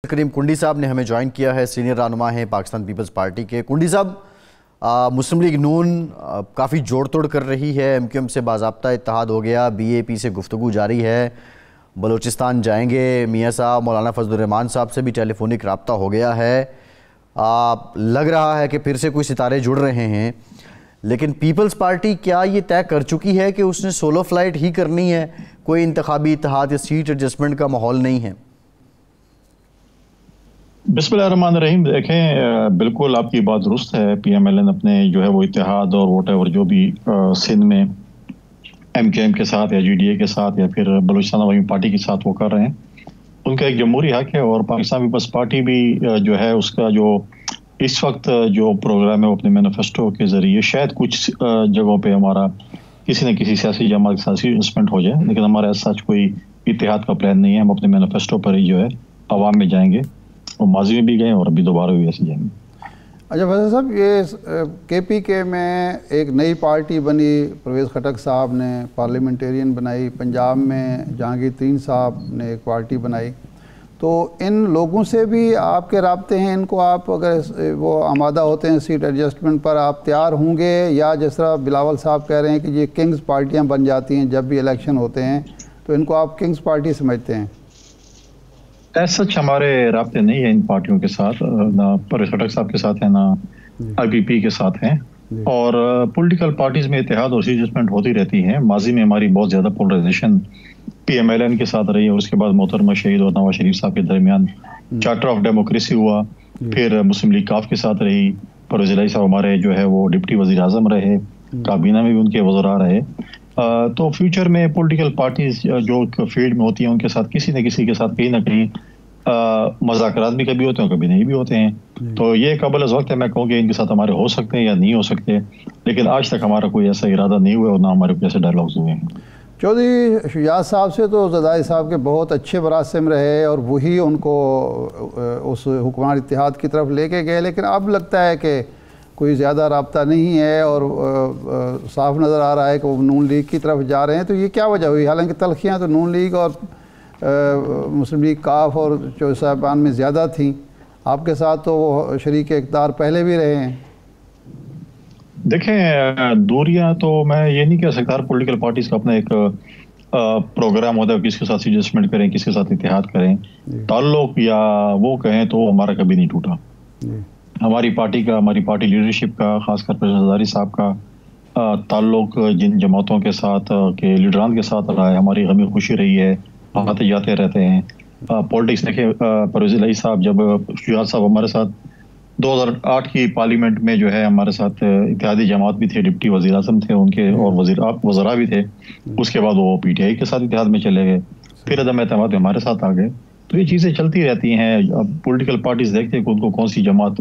کریم کنڈی صاحب نے ہمیں جوائن کیا ہے، سینئر رہنما ہیں پاکستان پیپلز پارٹی کے۔ کنڈی صاحب، مسلم لیگ نون کافی جوڑ توڑ کر رہی ہے، ایم کیو ایم سے باضابطہ اتحاد ہو گیا، بی اے پی سے گفتگو جاری ہے، بلوچستان جائیں گے، میاں صاحب مولانا فضل الرحمان صاحب سے بھی ٹیلی فونک رابطہ ہو گیا ہے، لگ رہا ہے کہ پھر سے کوئی ستارے جڑ رہے ہیں، لیکن پیپلز پارٹی کیا یہ طے کر چکی ہے کہ اس نے سولو فلائٹ ہی کرنی ہے؟ کوئی انتخابی اتحاد یا سیٹ ایڈجسٹمنٹ کا ماحول نہیں ہے؟ بسم اللہ الرحمن الرحیم۔ دیکھیں، بالکل آپ کی بات درست ہے۔ پی ایم ایل این اپنے جو ہے وہ اتحاد اور واٹ ایور جو بھی سندھ میں ایم کے ایم کے ساتھ یا جی ڈی اے کے ساتھ یا پھر بلوچستان عوامی پارٹی کے ساتھ وہ کر رہے ہیں، ان کا ایک جمہوری حق ہے، اور پاکستان پیپلز پارٹی بھی جو ہے اس کا جو اس وقت جو پروگرام ہے وہ اپنے مینیفیسٹو کے ذریعے شاید کچھ جگہوں پہ ہمارا کسی نہ کسی سیاسی جماعت کے ساتھ انویسٹمنٹ ہو جائے، لیکن ہمارا ایسا کوئی اتحاد کا پلان نہیں ہے۔ ہم اپنے مینیفیسٹو پر ہی جو ہے عوام میں جائیں گے، اور ماضی میں بھی گئے اور ابھی دوبارہ بھی ایسے جائیں گے۔ اچھا فیصل صاحب، یہ کے پی کے میں ایک نئی پارٹی بنی، پرویز خٹک صاحب نے پارلیمنٹیرین بنائی، پنجاب میں جہانگیر ترین صاحب نے ایک پارٹی بنائی، تو ان لوگوں سے بھی آپ کے رابطے ہیں؟ ان کو آپ اگر وہ آمادہ ہوتے ہیں سیٹ ایڈجسٹمنٹ پر، آپ تیار ہوں گے؟ یا جس طرح بلاول صاحب کہہ رہے ہیں کہ یہ کنگز پارٹیاں بن جاتی ہیں جب بھی الیکشن ہوتے ہیں، تو ان کو آپ کنگز پارٹی سمجھتے ہیں؟ ایسا ہمارے رابطے نہیں ہیں ان پارٹیوں کے ساتھ، نہ پرویز خٹک صاحب کے ساتھ ہیں، نہ آئی پی پی کے ساتھ ہیں، اور پولیٹیکل پارٹیز میں اتحاد اور ایڈجسٹمنٹ ہوتی رہتی ہیں۔ ماضی میں ہماری بہت زیادہ polarization P M L N کے ساتھ رہی ہے، اور اس کے بعد محترمہ شہید اور نواز شریف صاحب کے درمیان چارٹر آف ڈیموکریسی ہوا، پھر مسلم لیگ کاف کے ساتھ رہی، پرویز الہی صاحب ہمارے جو ہے وہ ڈپٹی وزیر اعظم رہے، کابینہ میں بھی ان کے وزراء رہے۔ تو فیوچر میں پولیٹیکل پارٹیز جو فیلڈ میں ہوتی ہیں ان کے ساتھ کسی نہ کسی کے ساتھ کہیں نہ کہیں مذاکرات بھی کبھی ہوتے ہیں، کبھی نہیں بھی ہوتے ہیں، تو یہ قبل از وقت ہے میں کہوں کہ ان کے ساتھ ہمارے ہو سکتے ہیں یا نہیں ہو سکتے، لیکن آج تک ہمارا کوئی ایسا ارادہ نہیں ہوا اور نہ ہمارے کوئی ایسے ڈائلاگز ہوئے ہیں۔ چودھری شجاعت صاحب سے تو زرداری صاحب کے بہت اچھے مراسم رہے اور وہی ان کو اس حکمران اتحاد کی طرف لے کے گئے، لیکن اب لگتا ہے کہ کوئی زیادہ رابطہ نہیں ہے اور صاف نظر آ رہا ہے کہ وہ نون لیگ کی طرف جا رہے ہیں، تو یہ کیا وجہ ہوئی؟ حالانکہ تلخیاں تو نون لیگ اور مسلم لیگ کاف اور چودھری صاحبان میں زیادہ تھیں، آپ کے ساتھ تو وہ شریک اقتدار پہلے بھی رہے ہیں۔ دیکھیں، دوریاں تو میں یہ نہیں کہہ سکتا، ہر پولیٹیکل پارٹیز کا اپنا ایک پروگرام ہوتا ہے، کس کے ساتھ ایڈجسٹمنٹ کریں، کس کے ساتھ اتحاد کریں، تعلق یا وہ کہیں تو ہمارا کبھی نہیں ٹوٹا۔ ہماری پارٹی کا، ہماری پارٹی لیڈرشپ کا، خاص کر پرویز زرداری صاحب کا تعلق جن جماعتوں کے ساتھ کے لیڈران کے ساتھ رہا ہے، ہماری غمی خوشی رہی ہے، آتے جاتے رہتے ہیں۔ پولیٹکس دیکھیں، پرویز الہی صاحب جب شجاعت صاحب ہمارے ساتھ 2008 کی پارلیمنٹ میں جو ہے ہمارے ساتھ اتحادی جماعت بھی تھے، ڈپٹی وزیر اعظم تھے ان کے، اور وزراء بھی تھے، اس کے بعد وہ پی ٹی آئی کے ساتھ اتحاد میں چلے گئے، پھر عدم اعتماد میں ہمارے ساتھ آ گئے۔ تو یہ چیزیں چلتی رہتی ہیں، اب پولیٹیکل پارٹیز دیکھتے ہیں کہ ان کو کون سی جماعت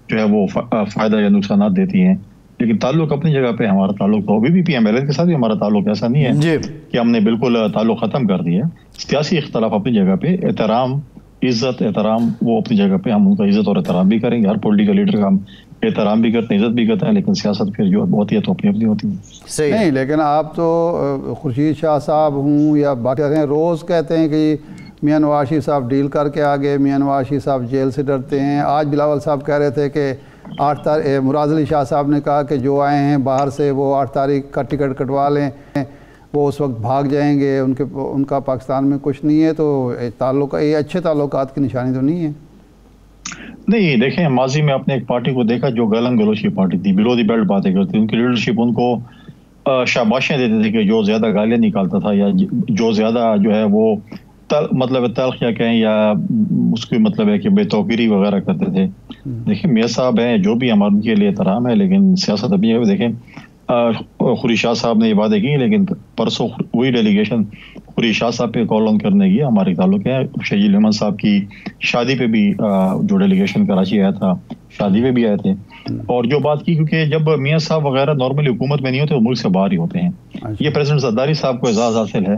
جو ہے وہ فائدہ یا نقصانات دیتی ہیں، لیکن تعلق اپنی جگہ پہ ہمارا تعلق تو ابھی بھی پی ایم ایل این کے ساتھ بھی ہمارا تعلق ایسا نہیں ہے کہ ہم نے بالکل تعلق ختم کر دیا۔ سیاسی اختلاف اپنی جگہ پہ، احترام، عزت، احترام وہ اپنی جگہ پہ، ہم ان کا عزت اور احترام بھی کریں گے، ہر پولیٹیکل لیڈر کا ہم احترام بھی کرتے ہیں، عزت بھی کرتے ہیں، لیکن سیاست پھر جو ہوتی ہے تو اپنی اپنی ہوتی ہے۔ نہیں، لیکن آپ تو خورشید شاہ صاحب ہوں یا باقی روز کہتے ہیں کہ میاں نواز شریف صاحب ڈیل کر کے آگے، میاں نواز شریف صاحب جیل سے ڈرتے ہیں۔ آج بلاول صاحب کہہ رہے تھے کہ 8 تاریخ، مراد علی شاہ صاحب نے کہا کہ جو آئے ہیں باہر سے وہ 8 تاریخ کا ٹکٹ کٹوا لیں، وہ اس وقت بھاگ جائیں گے، ان کا پاکستان میں کچھ نہیں ہے، تو تعلق یہ اچھے تعلقات کی نشانی تو نہیں ہے۔ نہیں، دیکھیں، ماضی میں اپنے ایک پارٹی کو دیکھا جو گالن گلوچ کی پارٹی تھی، بلو دی بیلٹ باتیں کرتی، ان کی لیڈرشپ ان کو شاباشیں دیتے تھے کہ جو زیادہ گالیاں نکالتا تھا یا جو زیادہ جو ہے وہ مطلب تلخ یا کہیں یا اس کی مطلب ہے کہ بے توقیری وغیرہ کرتے تھے۔ دیکھیں، میاں صاحب ہیں، جو بھی ہمارے کے لیے احترام ہے، لیکن سیاست ابھی ہے۔ دیکھیں، خورشید شاہ صاحب نے یہ باتیں کی، لیکن پرسوں وہی ڈیلیگیشن خورشید شاہ صاحب پہ کال آن کرنے کی ہمارے تعلق ہے۔ شہید احمد صاحب کی شادی پہ بھی جو ڈیلیگیشن کراچی آیا تھا، شادی پہ بھی آئے تھے، اور جو بات کی، کیونکہ جب میاں صاحب وغیرہ نارملی حکومت میں نہیں ہوتے، وہ ملک سے باہر ہی ہوتے ہیں۔ یہ پریزیڈنٹ زرداری صاحب کو اعزاز حاصل ہے،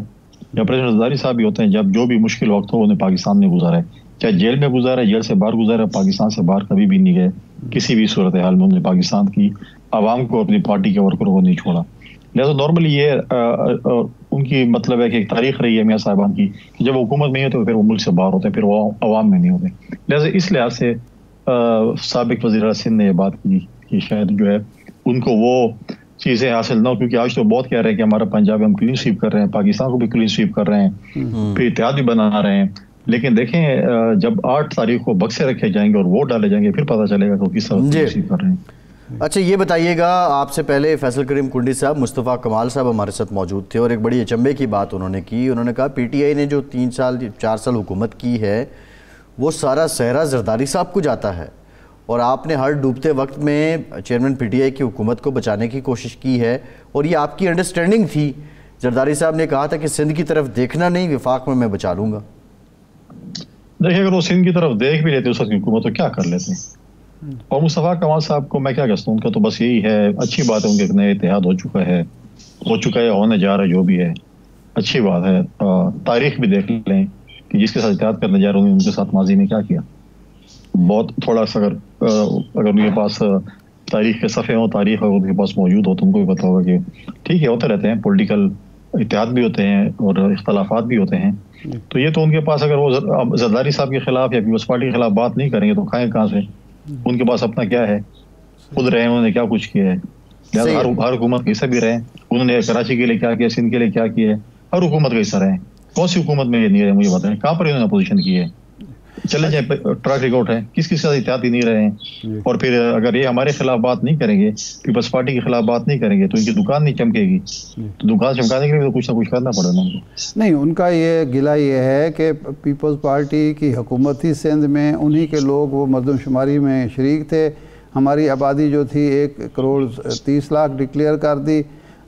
یا پریزیڈنٹ زرداری صاحب بھی ہوتے ہیں جب جو بھی مشکل وقت ہو انہیں پاکستان میں گزارا ہے، چاہے جیل میں گزارا ہے، جیل سے باہر گزارا ہے، پاکستان سے باہر کبھی بھی نہیں گئے، کسی بھی صورتحال میں انہوں نے پاکستان کی عوام کو، اپنی پارٹی کے ورکروں کو نہیں چھوڑا۔ لہٰذا نارملی یہ ان کی مطلب ہے کہ ایک تاریخ رہی ہے میاں صاحبان کی کہ جب وہ حکومت میں ہوتے ہیں پھر وہ ملک سے باہر ہوتے ہیں, پھر وہ عوام میں نہیں ہوتے. لہٰذا اس لحاظ سے سابق وزیر اعلیٰ سندھ نے یہ بات کی کہ شاید جو ہے ان کو وہ چیزیں حاصل نہ ہو, کیونکہ آج تو بہت کہہ رہے ہیں کہ ہمارا پنجاب ہم کلین سویپ کر رہے ہیں, پاکستان کو بھی کلین سویپ کر رہے ہیں, پھر اتحاد بھی بنا رہے ہیں. لیکن دیکھیں جب 8 تاریخ کو بکسے رکھے جائیں گے اور ووٹ ڈالے جائیں گے پھر پتہ چلے گا کہ کس طرح کلین سویپ کر رہے ہیں. اچھا یہ بتائیے گا, آپ سے پہلے فیصل کریم کنڈی صاحب, مصطفیٰ کمال صاحب ہمارے ساتھ موجود تھے اور ایک بڑی اچنبے کی بات انہوں نے کی. انہوں نے کہا پی ٹی آئی نے جو 4 سال حکومت کی ہے وہ سارا صحرا زرداری صاحب کو جاتا ہے, اور آپ نے ہر ڈوبتے وقت میں چیئرمین پی ٹی آئی کی حکومت کو بچانے کی کوشش کی ہے, اور یہ آپ کی انڈرسٹینڈنگ تھی. زرداری صاحب نے کہا تھا کہ سندھ کی طرف دیکھنا نہیں, وفاق میں بچا لوں گا. دیکھیں اگر وہ سندھ کی طرف دیکھ بھی لیتے اس وقت کی حکومت تو کیا کر لیتے. اور مصطفیٰ کمال صاحب کو میں کیا کہتا ہوں, ان کا تو بس یہی ہے, اچھی بات ہے ان کے نئے اتحاد ہو چکا ہے, ہونے جا رہا ہے, جو بھی ہے اچھی بات ہے. تاریخ بھی دیکھ لیں کہ جس کے ساتھ اتحاد کرنے جا رہے ہیں ان کے ساتھ ماضی میں کیا کیا. بہت تھوڑا سا اگر ان کے پاس تاریخ کے صفحے ہوں, تاریخ اگر ان کے پاس موجود ہو تو ان کو بھی پتا ہوگا کہ ٹھیک ہے ہوتے رہتے ہیں, پولیٹیکل اتحاد بھی ہوتے ہیں اور اختلافات بھی ہوتے ہیں. تو یہ تو ان کے پاس اگر وہ زرداری صاحب کے خلاف یا پیپلز پارٹی کے خلاف بات نہیں کریں گے تو کھائیں کہاں سے. ان کے پاس اپنا کیا ہے, خود رہے انہوں نے کیا کچھ کیا ہے. ہر حکومت کا حصہ بھی رہے, انہوں نے کراچی کے لیے کیا کیا, سندھ کے لیے کیا کیا ہے, ہر حکومت کا حصہ رہے. کون سی حکومت میں یہ نہیں رہے مجھے بتائیں, کہاں پر انہوں نے اپوزیشن کی ہے. چلے جائیں ٹریک ریکارڈ ہے, کس ساتھ اتحادی نہیں رہے ہیں. اور پھر اگر یہ ہمارے خلاف بات نہیں کریں گے, پیپلز پارٹی کے خلاف بات نہیں کریں گے تو ان کی دکان نہیں چمکے گی. تو دکان چمکانے کے لیے تو کچھ نہ کچھ کرنا پڑے گا ان کو. نہیں, ان کا یہ گلہ یہ ہے کہ پیپلز پارٹی کی حکومت تھی سندھ میں, انہی کے لوگ وہ مردم شماری میں شریک تھے. ہماری آبادی جو تھی 1,30,00,000 ڈکلیئر کر دی.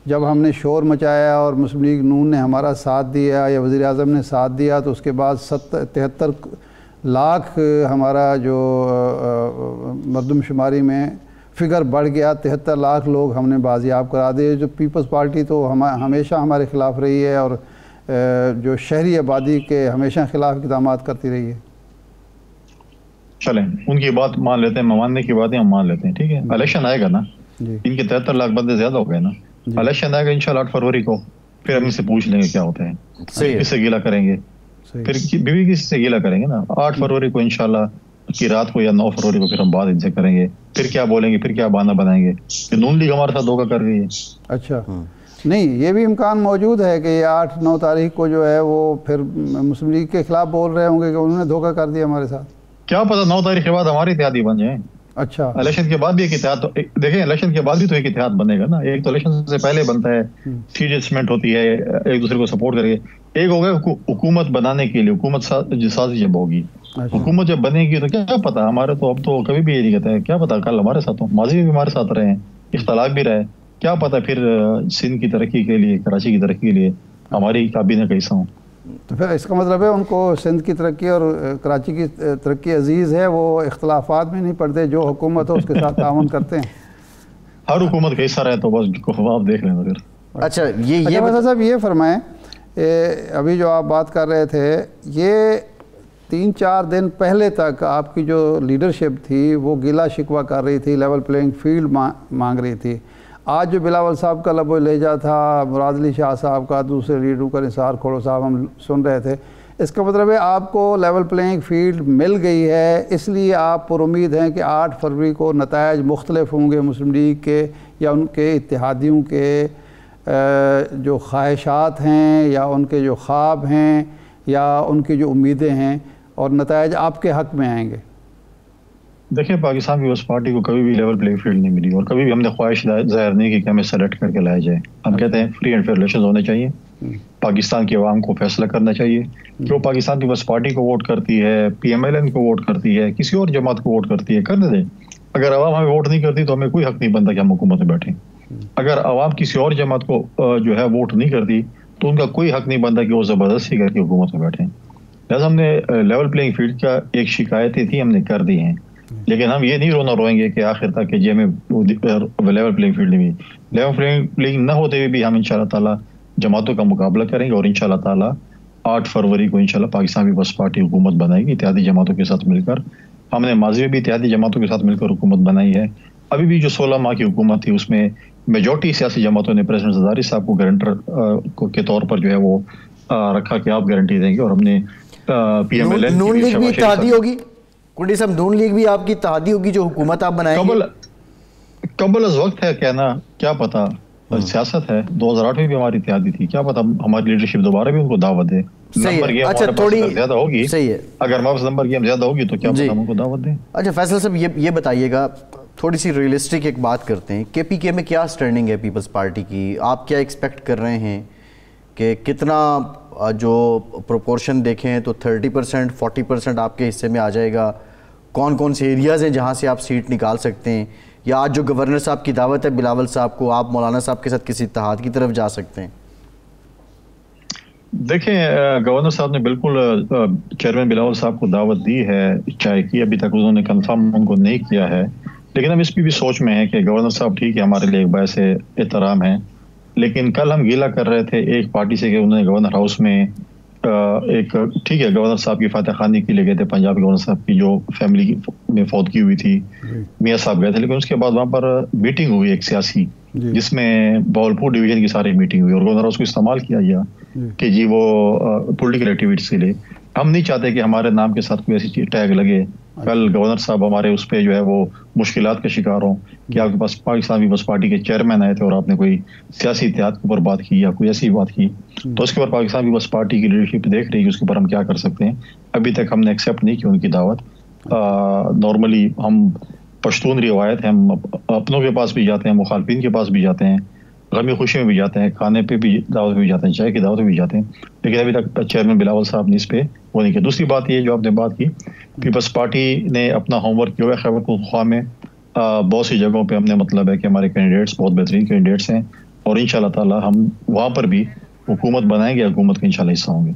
جب ہم نے شور مچایا اور مسلم لیگ نون نے ہمارا ساتھ دیا یا وزیر اعظم نے ساتھ دیا تو اس کے بعد 73 لاکھ ہمارا جو مردم شماری میں فگر بڑھ گیا. 73 لاکھ لوگ ہم نے بازیاب کرا دیے. جو پیپلز پارٹی تو ہمیشہ ہمارے خلاف رہی ہے اور جو شہری آبادی کے ہمیشہ خلاف اقدامات کرتی رہی ہے. چلیں ان کی بات مان لیتے ہیں, ماننے کی باتیں ہم مان لیتے ہیں, ٹھیک ہے. الیکشن آئے گا نا, ان کے 73 لاکھ بندے زیادہ ہو گئے نا. الیکشن آئے گا انشاءاللہ 8 فروری کو, پھر ہم ان سے پوچھ لیں گے کیا ہوتا ہے, کس سے گیلا کریں گے, پھر بیوی کسی سے گیلا کریں گے نا. 8 فروری کو انشاءاللہ کی رات کو یا 9 فروری کو پھر ہم بات ان سے کریں گے, پھر کیا بولیں گے, پھر کیا بہانہ بنائیں گے کہ نون لیگ ہمارے ساتھ دھوکہ کر گئی ہے. اچھا نہیں, یہ بھی امکان موجود ہے کہ یہ 8-9 تاریخ کو جو ہے وہ پھر مسلم لیگ کے خلاف بول رہے ہوں گے کہ انہوں نے دھوکہ کر دیا ہمارے ساتھ. کیا پتہ 9 تاریخ کے بعد ہمارے اتحادی بن جائیں. اچھا, الیکشن کے بعد بھی ایک اتحاد, دیکھیں الیکشن کے بعد بھی تو ایک اتحاد بنے گا نا. ایک تو الیکشن سے پہلے بنتا ہے, سیریسمنٹ ہوتی ہے, ایک دوسرے کو سپورٹ کرے. ایک ہوگا حکومت بنانے کے لیے, حکومت سازی جب ہوگی, حکومت جب بنے گی تو کیا پتا, ہمارے تو اب تو کبھی بھی یہ نہیں کہتا ہے, کیا پتا کل ہمارے ساتھ ہوں, ماضی میں بھی ہمارے ساتھ رہے ہیں, اختلاف بھی رہے, کیا پتا پھر سندھ کی ترقی کے لیے, کراچی کی ترقی کے لیے ہماری کابینہ کا حصہ ہوں. تو پھر اس کا مطلب ہے ان کو سندھ کی ترقی اور کراچی کی ترقی عزیز ہے, وہ اختلافات میں نہیں پڑتے, جو حکومت ہو اس کے ساتھ تعاون کرتے ہیں. ہر حکومت کا حصہ رہے تو بس آپ دیکھ لیں. اچھا یہ صاحب یہ فرمائیں, ابھی جو آپ بات کر رہے تھے, یہ 3-4 دن پہلے تک آپ کی جو لیڈرشپ تھی وہ گلہ شکوہ کر رہی تھی, لیول پلینگ فیلڈ مانگ رہی تھی. آج جو بلاول صاحب کا لب و لہجہ تھا, مراد علی شاہ صاحب کا, دوسرے لیڈروں کا نثار کھوڑو صاحب ہم سن رہے تھے, اس کا مطلب ہے آپ کو لیول پلینگ فیلڈ مل گئی ہے, اس لیے آپ پر امید ہیں کہ 8 فروری کو نتائج مختلف ہوں گے مسلم لیگ کے یا ان کے اتحادیوں کے جو خواہشات ہیں یا ان کے جو خواب ہیں یا ان کی جو امیدیں ہیں, اور نتائج آپ کے حق میں آئیں گے. دیکھیں پاکستان پیپلز پارٹی کو کبھی بھی لیول پلے فیلڈ نہیں ملی, اور کبھی بھی ہم نے خواہش ظاہر نہیں کی کہ ہمیں سلیکٹ کر کے لایا جائے. ہم کہتے ہیں فری اینڈ فیئر الیکشن ہونے چاہیے, پاکستان کی عوام کو فیصلہ کرنا چاہیے کہ وہ پاکستان پیپلز پارٹی کو ووٹ کرتی ہے, پی ایم ایل این کو ووٹ کرتی ہے, کسی اور جماعت کو ووٹ کرتی ہے, کرنے دیں. اگر عوام ہمیں ووٹ نہیں کرتی تو ہمیں کوئی حق نہیں بنتا کہ ہم حکومت میں بیٹھیں. اگر عوام کسی اور جماعت کو جو ہے ووٹ نہیں کرتی تو ان کا کوئی حق نہیں بنتا کہ وہ زبردستی کر کے حکومت میں بیٹھیں. لہٰذا ہم نے لیول پلینگ فیلڈ کا ایک شکایتیں تھی, ہم نے کر دی ہیں, لیکن ہم یہ نہیں روئیں گے کہ آخر تک کہ جی ہمیں لیول پلینگ فیلڈ نہیں. لیول پلینگ نہ ہوتے ہوئے بھی ہم انشاءاللہ تعالیٰ جماعتوں کا مقابلہ کریں گے, اور انشاءاللہ تعالیٰ 8 فروری کو انشاءاللہ پاکستان پیپلز پارٹی حکومت بنائے گی اتحادی جماعتوں کے ساتھ مل کر. ہم نے ماضی میں بھی اتحادی جماعتوں کے ساتھ مل کر حکومت بنائی ہے, ابھی بھی جو 16 ماہ کی حکومت تھی اس میں میجورٹی سیاسی جماعتوں نے پریزیڈنٹ زرداری صاحب کو گارنٹر کے طور پر جو ہے وہ رکھا کہ آپ گارنٹی دیں گے، اور ہم نے پی ایم ایل این نون لیگ بھی اتحادی ہوگی کنڈی صاحب، نون لیگ بھی آپ کی اتحادی ہوگی جو حکومت آپ بنائیں گے؟ قبل از وقت ہے کہنا، کیا پتا، سیاست ہے. 2008 میں بھی ہماری اتحادی تھی، کیا پتا ہماری لیڈرشپ دوبارہ بھی ان کو دعوت دے. نمبر گیم ہمارے پاس زیادہ ہوگی، اگر ہمارے پاس نمبر گیم زیادہ ہوگی تو کیا پتا ہم ان کو دعوت دیں. اچھا فیصل صاحب یہ بتائیے گا، تھوڑی سی ریئلسٹک ایک بات کرتے ہیں، کے پی کے میں کیا سٹینڈنگ ہے پیپلز پارٹی کی؟ آپ کیا ایکسپیکٹ کر رہے ہیں کہ کتنا جو پروپورشن دیکھیں تو 30% 40% آپ کے حصے میں آ جائے گا؟ کون کون سے ایریاز ہیں جہاں سے آپ سیٹ نکال سکتے ہیں؟ یا آج جو گورنر صاحب کی دعوت ہے بلاول صاحب کو، آپ مولانا صاحب کے ساتھ کسی اتحاد کی طرف جا سکتے ہیں؟ دیکھیں گورنر صاحب نے بالکل چیئرمین بلاول صاحب کو دعوت دی ہے چائے کی، ابھی تک انہوں نے کنفرم ان کو نہیں کیا ہے، لیکن ہم اس بھی سوچ میں ہیں کہ گورنر صاحب ٹھیک ہے ہمارے لیے ایک باعث احترام ہے، لیکن کل ہم گیلا کر رہے تھے ایک پارٹی سے کہ انہوں نے گورنر ہاؤس میں ایک ٹھیک ہے گورنر صاحب کی فاتح خانی کے لیے گئے تھے، پنجاب گورنر صاحب کی جو فیملی میں فوتگی ہوئی تھی، میاں صاحب گئے تھے، لیکن اس کے بعد وہاں پر میٹنگ ہوئی ایک سیاسی جس میں باولپور ڈویژن کی ساری میٹنگ ہوئی اور گورنر ہاؤس کو استعمال کیا گیا کہ جی وہ پولیٹیکل ایکٹیویٹیز کے لیے. ہم نہیں چاہتے کہ ہمارے نام کے ساتھ کوئی ایسی ٹیگ لگے، کل گورنر صاحب ہمارے اس پہ جو ہے وہ مشکلات کا شکار ہوں کہ آپ کے پاس پاکستان پیپلز پارٹی کے چیئرمین آئے تھے اور آپ نے کوئی سیاسی اتحاد کے اوپر بات کی یا کوئی ایسی بات کی، تو اس کے اوپر پاکستان پیپلز پارٹی کی لیڈرشپ دیکھ رہی ہے اس کے اوپر ہم کیا کر سکتے ہیں. ابھی تک ہم نے ایکسیپٹ نہیں کی ان کی دعوت. نارملی ہم پشتون روایت ہے، ہم اپنوں کے پاس بھی جاتے ہیں، مخالفین کے پاس بھی جاتے ہیں، غمی خوشی میں بھی جاتے ہیں، کھانے پہ بھی دعوت بھی جاتے ہیں، چائے کی دعوت بھی جاتے ہیں، لیکن ابھی تک چیئرمین بلاول صاحب نے اس پہ وہ نہیں کیا. دوسری بات یہ جو آپ نے بات کی، پیپلز پارٹی نے اپنا ہوم ورک کیا ہوا ہے. خیبر پختونخوا میں بہت سی جگہوں پہ ہم نے مطلب ہے کہ ہمارے کینڈیڈیٹس بہت بہترین کینڈیڈیٹس ہیں، اور انشاءاللہ تعالی ہم وہاں پر بھی حکومت بنائیں گے، حکومت کا انشاءاللہ حصہ ہوں گے.